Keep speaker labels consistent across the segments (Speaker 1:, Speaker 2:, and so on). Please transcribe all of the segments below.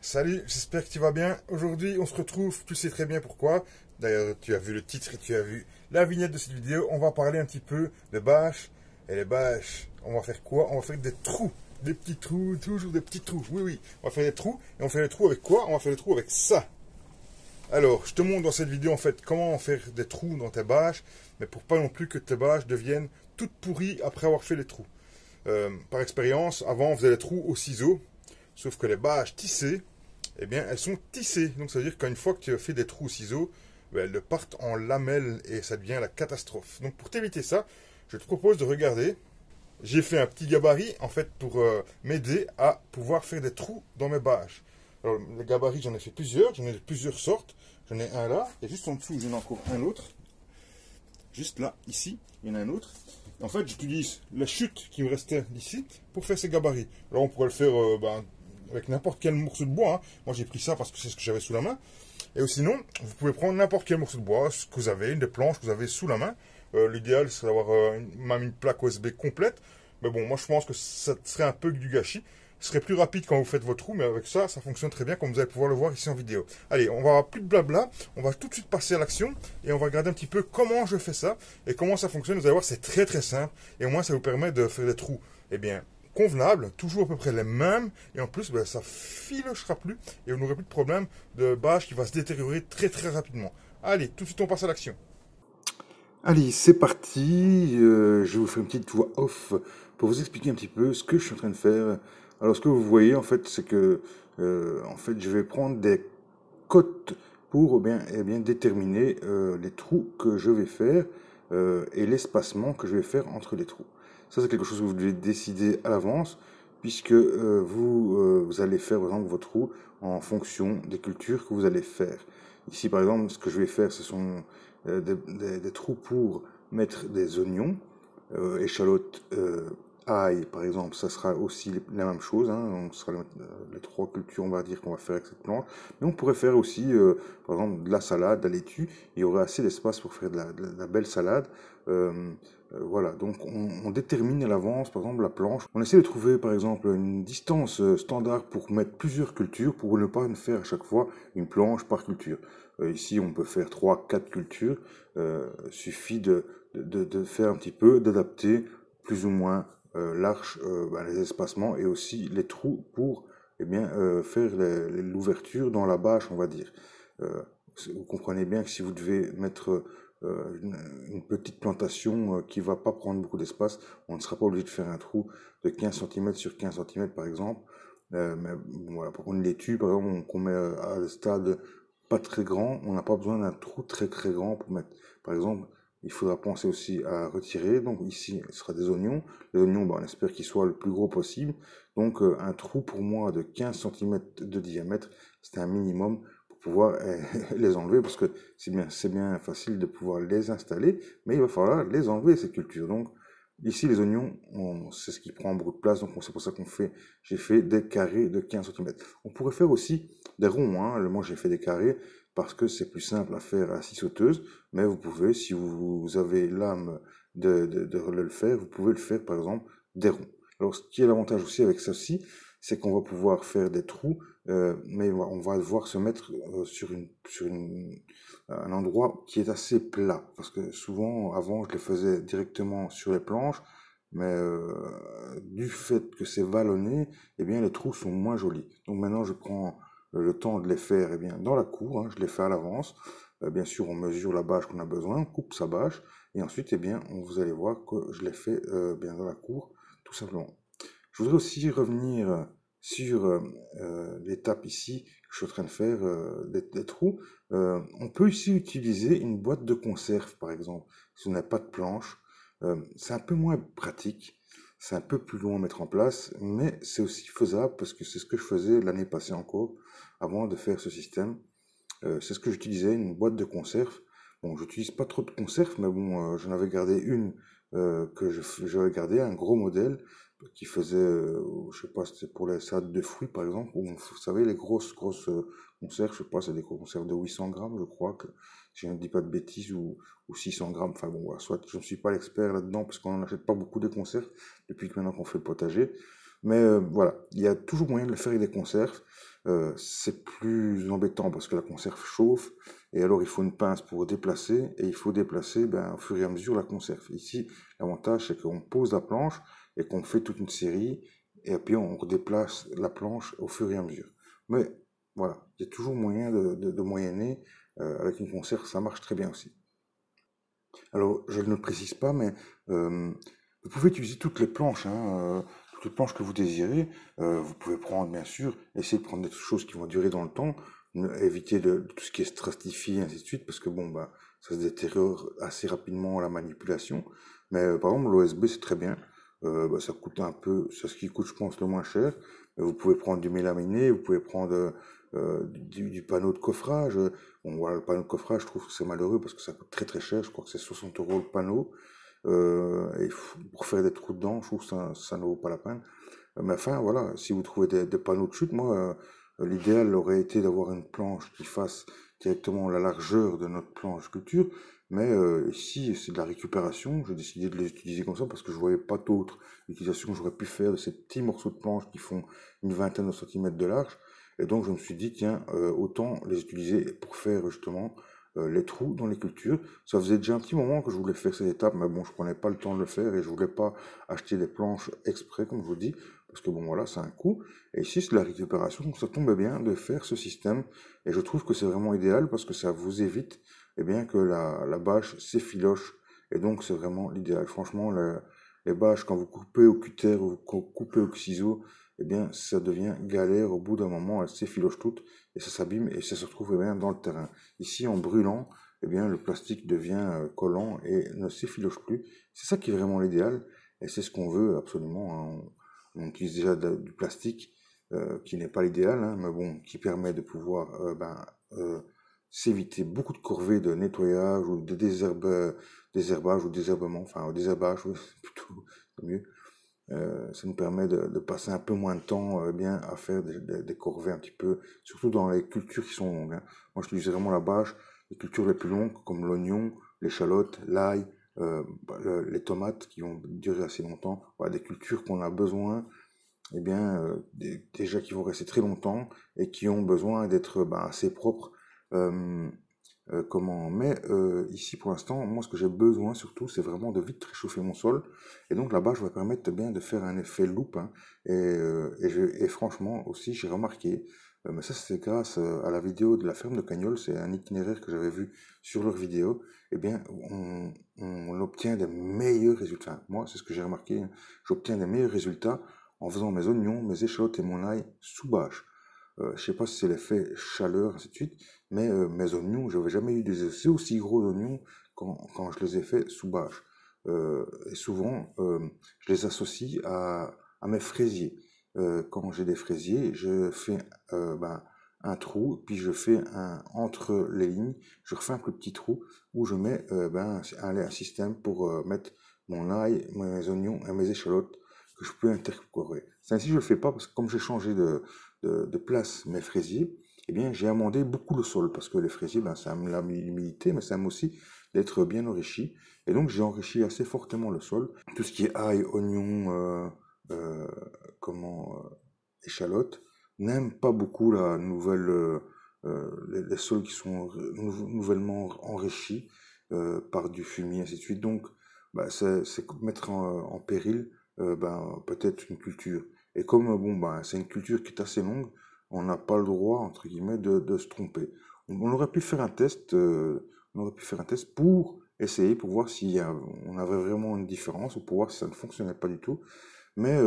Speaker 1: Salut, j'espère que tu vas bien. Aujourd'hui, on se retrouve, tu sais très bien pourquoi. D'ailleurs, tu as vu le titre et tu as vu la vignette de cette vidéo. On va parler un petit peu de bâches. Et les bâches, on va faire quoi? On va faire des trous. Des petits trous, toujours des petits trous. Oui, oui, on va faire des trous. Et on fait les trous avec quoi? On va faire les trous avec ça. Alors, je te montre dans cette vidéo, en fait, comment faire des trous dans tes bâches. Mais pour pas non plus que tes bâches deviennent toutes pourries après avoir fait les trous. Par expérience, avant, on faisait les trous au ciseau. Sauf que les bâches tissées, eh bien, elles sont tissées. Donc, ça veut dire qu'une fois que tu as fait des trous au ciseau, ben, elles partent en lamelles et ça devient la catastrophe. Donc, pour t'éviter ça, je te propose de regarder. J'ai fait un petit gabarit, en fait, pour m'aider à pouvoir faire des trous dans mes bâches. Alors, les gabarits, j'en ai fait plusieurs. J'en ai de plusieurs sortes. J'en ai un là. Et juste en dessous, j'en ai encore un autre. Juste là, ici, il y en a un autre. En fait, j'utilise la chute qui me restait d'ici pour faire ces gabarits. Alors, on pourrait le faire avec n'importe quel morceau de bois. Hein. Moi, j'ai pris ça parce que c'est ce que j'avais sous la main. Et sinon, vous pouvez prendre n'importe quel morceau de bois, ce que vous avez, une des planches que vous avez sous la main. L'idéal, c'est d'avoir même une plaque USB complète. Mais bon, moi, je pense que ça serait un peu du gâchis. Ce serait plus rapide quand vous faites votre trou, mais avec ça, ça fonctionne très bien, comme vous allez pouvoir le voir ici en vidéo. Allez, on va avoir plus de blabla, on va tout de suite passer à l'action, et on va regarder un petit peu comment je fais ça, et comment ça fonctionne. Vous allez voir, c'est très très simple, et au moins ça vous permet de faire des trous, eh bien, convenables, toujours à peu près les mêmes, et en plus, ben, ça filochera plus, et vous n'aurez plus de problème de bâche qui va se détériorer très très rapidement. Allez, tout de suite on passe à l'action.
Speaker 2: Allez, c'est parti. Je vais vous faire une petite voix off pour vous expliquer un petit peu ce que je suis en train de faire. Alors, ce que vous voyez, en fait, c'est que, je vais prendre des cotes pour bien déterminer les trous que je vais faire et l'espacement que je vais faire entre les trous. Ça, c'est quelque chose que vous devez décider à l'avance, puisque vous allez faire, par exemple, vos trous en fonction des cultures que vous allez faire. Ici, par exemple, ce que je vais faire, ce sont des trous pour mettre des oignons, échalotes, ail, par exemple, ça sera aussi la même chose. Hein, donc ce sera les trois cultures, on va dire, qu'on va faire avec cette planche. Mais on pourrait faire aussi, par exemple, de la salade, de la laitue. Il y aurait assez d'espace pour faire de la belle salade. Voilà, donc on détermine à l'avance, par exemple, la planche. On essaie de trouver, par exemple, une distance standard pour mettre plusieurs cultures, pour ne pas faire à chaque fois une planche par culture. Ici, on peut faire 3, 4 cultures. Suffit de faire un petit peu, d'adapter plus ou moins l'arche, les espacements et aussi les trous pour faire l'ouverture dans la bâche, on va dire. Euh, vous comprenez bien que si vous devez mettre une petite plantation qui va pas prendre beaucoup d'espace, on ne sera pas obligé de faire un trou de 15 centimètres sur 15 centimètres par exemple. Mais bon, voilà, pour une laitue, par exemple, qu'on met à un stade pas très grand, on n'a pas besoin d'un trou très très grand pour mettre. Par exemple, il faudra penser aussi à retirer. Donc ici, ce sera des oignons. Les oignons, on espère qu'ils soient le plus gros possible. Donc un trou pour moi de 15 centimètres de diamètre, c'est un minimum pour pouvoir les enlever parce que c'est bien facile de pouvoir les installer, mais il va falloir les enlever ces cultures. Donc ici, les oignons, c'est ce qui prend beaucoup de place, donc c'est pour ça j'ai fait des carrés de 15 centimètres. On pourrait faire aussi des ronds, hein. Moi j'ai fait des carrés parce que c'est plus simple à faire à scie sauteuse, mais vous pouvez, si vous avez l'âme de le faire, vous pouvez le faire par exemple des ronds. Alors ce qui est l'avantage aussi avec ceci, c'est qu'on va pouvoir faire des trous, mais on va devoir se mettre un endroit qui est assez plat, parce que souvent avant je le faisais directement sur les planches, mais du fait que c'est vallonné, eh bien les trous sont moins jolis. Donc maintenant je prends le temps de les faire dans la cour, hein, je les fais à l'avance. Bien sûr, on mesure la bâche qu'on a besoin, on coupe sa bâche, et ensuite, vous allez voir que je les fais bien dans la cour, tout simplement. Je voudrais aussi revenir sur l'étape ici que je suis en train de faire des trous. On peut ici utiliser une boîte de conserve, par exemple, si on n'a pas de planche. C'est un peu moins pratique, c'est un peu plus long à mettre en place, mais c'est aussi faisable parce que c'est ce que je faisais l'année passée encore, avant de faire ce système. C'est ce que j'utilisais, une boîte de conserve. Bon, j'utilise pas trop de conserve, mais bon, j'en avais gardé une j'avais gardé, un gros modèle qui faisait, je sais pas, c'était pour les salades de fruits par exemple, ou vous savez, les grosses conserves, je sais pas, c'est des conserves de 800 grammes, je crois, que si je ne dis pas de bêtises, ou 600 grammes, enfin bon, voilà, soit je ne suis pas l'expert là-dedans, parce qu'on n'achète pas beaucoup de conserves depuis que maintenant qu'on fait le potager, mais voilà, il y a toujours moyen de le faire avec des conserves. c'est plus embêtant parce que la conserve chauffe et alors il faut une pince pour déplacer et il faut déplacer ben, au fur et à mesure la conserve. Ici, l'avantage c'est qu'on pose la planche et qu'on fait toute une série et puis on redéplace la planche au fur et à mesure. Mais voilà, il y a toujours moyen de moyenner. Avec une conserve, ça marche très bien aussi. Alors, je ne le précise pas, mais euh, vous pouvez utiliser toutes les planches, hein, toutes les planches que vous désirez. Vous pouvez prendre, bien sûr, essayer de prendre des choses qui vont durer dans le temps, éviter tout ce qui est stratifié, ainsi de suite, parce que bon, bah, ça se détériore assez rapidement la manipulation. Mais par exemple, l'OSB, c'est très bien. Bah, ça coûte un peu, c'est ce qui coûte, je pense, le moins cher. Vous pouvez prendre du mélaminé, vous pouvez prendre du panneau de coffrage. Bon, voilà, le panneau de coffrage, je trouve que c'est malheureux parce que ça coûte très très cher. Je crois que c'est 60 € le panneau. Et pour faire des trous dedans, je trouve que ça ne vaut pas la peine. Mais enfin, voilà, si vous trouvez des panneaux de chute, moi, l'idéal aurait été d'avoir une planche qui fasse directement la largeur de notre planche de culture. Mais ici, c'est de la récupération. J'ai décidé de les utiliser comme ça parce que je voyais pas d'autres utilisations que j'aurais pu faire de ces petits morceaux de planche qui font une vingtaine de centimètres de large. Et donc, je me suis dit, tiens, autant les utiliser pour faire justement les trous dans les cultures. Ça faisait déjà un petit moment que je voulais faire cette étape, mais bon, je prenais pas le temps de le faire et je voulais pas acheter des planches exprès, comme je vous dis, parce que bon, voilà, c'est un coût. Et ici, c'est de la récupération, donc ça tombe bien de faire ce système. Et je trouve que c'est vraiment idéal parce que ça vous évite, eh bien, que la bâche s'effiloche. Et donc, c'est vraiment l'idéal. Franchement, les bâches, quand vous coupez au cutter ou vous coupez au ciseau, eh bien, ça devient galère. Au bout d'un moment, elles s'effilochent toutes et ça s'abîme et ça se retrouve eh bien, dans le terrain. Ici, en brûlant, eh bien, le plastique devient collant et ne s'effiloche plus. C'est ça qui est vraiment l'idéal et c'est ce qu'on veut absolument, hein. On utilise déjà du plastique qui n'est pas l'idéal, hein, mais bon, qui permet de pouvoir s'éviter beaucoup de corvées de nettoyage ou de désherbage ou désherbement, enfin, désherbage, oui, c'est plutôt mieux. Ça nous permet de passer un peu moins de temps bien à faire des corvées un petit peu, surtout dans les cultures qui sont longues, hein. Moi, j'utilise vraiment la bâche, les cultures les plus longues comme l'oignon, l'échalote, l'ail, les tomates qui vont durer assez longtemps. Voilà, des cultures qu'on a besoin, eh bien, déjà qui vont rester très longtemps et qui ont besoin d'être assez propres. Euh, mais ici pour l'instant, moi ce que j'ai besoin surtout, c'est vraiment de vite réchauffer mon sol. Et donc là-bas, je vais permettre bien de faire un effet loupe, hein. Et franchement aussi, j'ai remarqué, mais ça c'est grâce à la vidéo de la ferme de Cagnol, c'est un itinéraire que j'avais vu sur leur vidéo. Eh bien, on obtient des meilleurs résultats. Enfin, moi, c'est ce que j'ai remarqué, hein. J'obtiens des meilleurs résultats en faisant mes oignons, mes échalotes et mon ail sous bâche. Je sais pas si c'est l'effet chaleur, ainsi de suite, mais mes oignons, j'avais jamais eu des aussi gros oignons quand je les ai faits sous bâche. Et souvent, je les associe à mes fraisiers. Quand j'ai des fraisiers, je fais un trou, puis je fais entre les lignes, je refais un plus petit trou où je mets un système pour mettre mon ail, mes oignons et mes échalotes que je peux intercorrer. Ça ainsi, je le fais pas parce que comme j'ai changé de place mes fraisiers, eh bien, j'ai amendé beaucoup le sol parce que les fraisiers, ça aime l'humidité, mais ça aime aussi d'être bien enrichi. Et donc, j'ai enrichi assez fortement le sol. Tout ce qui est ail, oignon, euh, comment, échalote, n'aime pas beaucoup la nouvelle, les sols qui sont nouvellement enrichis par du fumier, ainsi de suite. Donc, c'est mettre en péril peut-être une culture. Et comme c'est une culture qui est assez longue, on n'a pas le droit, entre guillemets, de se tromper. On aurait pu faire un test, pour essayer, pour voir si on avait vraiment une différence, ou pour voir si ça ne fonctionnait pas du tout. Mais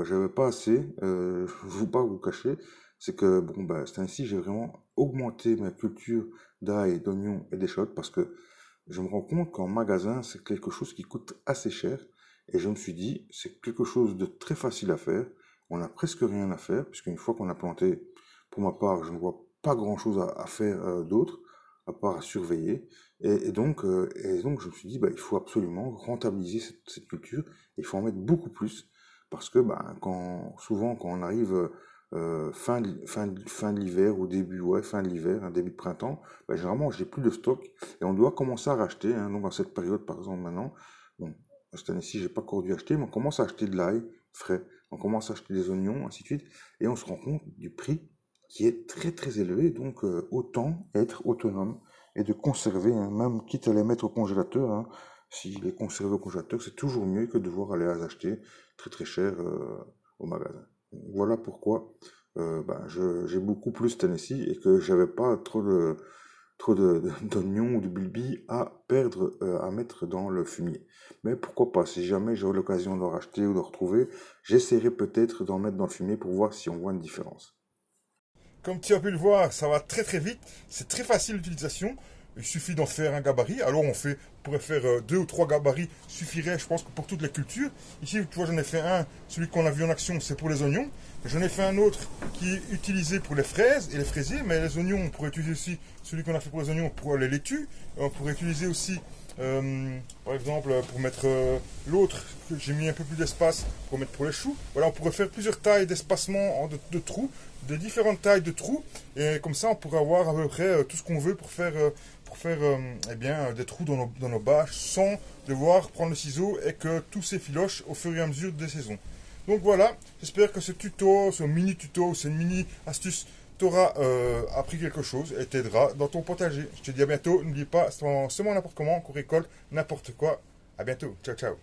Speaker 2: j'avais pas assez, je ne veux pas vous cacher, c'est que c'est ainsi, j'ai vraiment augmenté ma culture d'ail, d'oignons et d'échalotes parce que je me rends compte qu'en magasin, c'est quelque chose qui coûte assez cher. Et je me suis dit, c'est quelque chose de très facile à faire. On n'a presque rien à faire, puisqu'une fois qu'on a planté, pour ma part, je ne vois pas grand-chose à faire d'autre, à part à surveiller. Et donc, je me suis dit, il faut absolument rentabiliser cette culture. Il faut en mettre beaucoup plus, parce que souvent, quand on arrive fin de l'hiver ou fin de l'hiver, début de printemps, généralement, j'ai plus de stock et on doit commencer à racheter, hein. Donc, à cette période, par exemple, maintenant, bon, cette année-ci, j'ai pas encore dû acheter, mais on commence à acheter de l'ail frais, on commence à acheter des oignons, ainsi de suite, et on se rend compte du prix. qui est très très élevé, donc autant être autonome et de conserver, hein, même quitte à les mettre au congélateur, hein, s'il est conservé au congélateur, c'est toujours mieux que de devoir aller les acheter très très cher au magasin. Voilà pourquoi j'ai beaucoup plus Tennessee et que j'avais pas d'oignons ou de bilby à perdre, à mettre dans le fumier. Mais pourquoi pas, si jamais j'aurai l'occasion d'en racheter ou de retrouver, j'essaierai peut-être d'en mettre dans le fumier pour voir si on voit une différence.
Speaker 1: Comme tu as pu le voir, ça va très très vite. C'est très facile l'utilisation. Il suffit d'en faire un gabarit. Alors on pourrait faire 2 ou 3 gabarits suffirait, je pense, que pour toutes les cultures. Ici, tu vois, j'en ai fait un. Celui qu'on a vu en action, c'est pour les oignons. J'en ai fait un autre qui est utilisé pour les fraises et les fraisiers. Mais les oignons, on pourrait utiliser aussi celui qu'on a fait pour les oignons pour les laitues. On pourrait utiliser aussi, par exemple, pour mettre l'autre, que j'ai mis un peu plus d'espace pour mettre pour les choux. Voilà, on pourrait faire plusieurs tailles d'espacement de trous, de différentes tailles de trous. Et comme ça, on pourrait avoir à peu près tout ce qu'on veut pour faire eh bien, des trous dans nos bâches sans devoir prendre le ciseau et que tout s'effiloche au fur et à mesure des saisons. Donc voilà, j'espère que ce tuto, ce mini tuto, cette mini astuce t'aura appris quelque chose et t'aidera dans ton potager. Je te dis à bientôt, n'oublie pas, c'est n'importe comment qu'on récolte n'importe quoi. À bientôt, ciao ciao.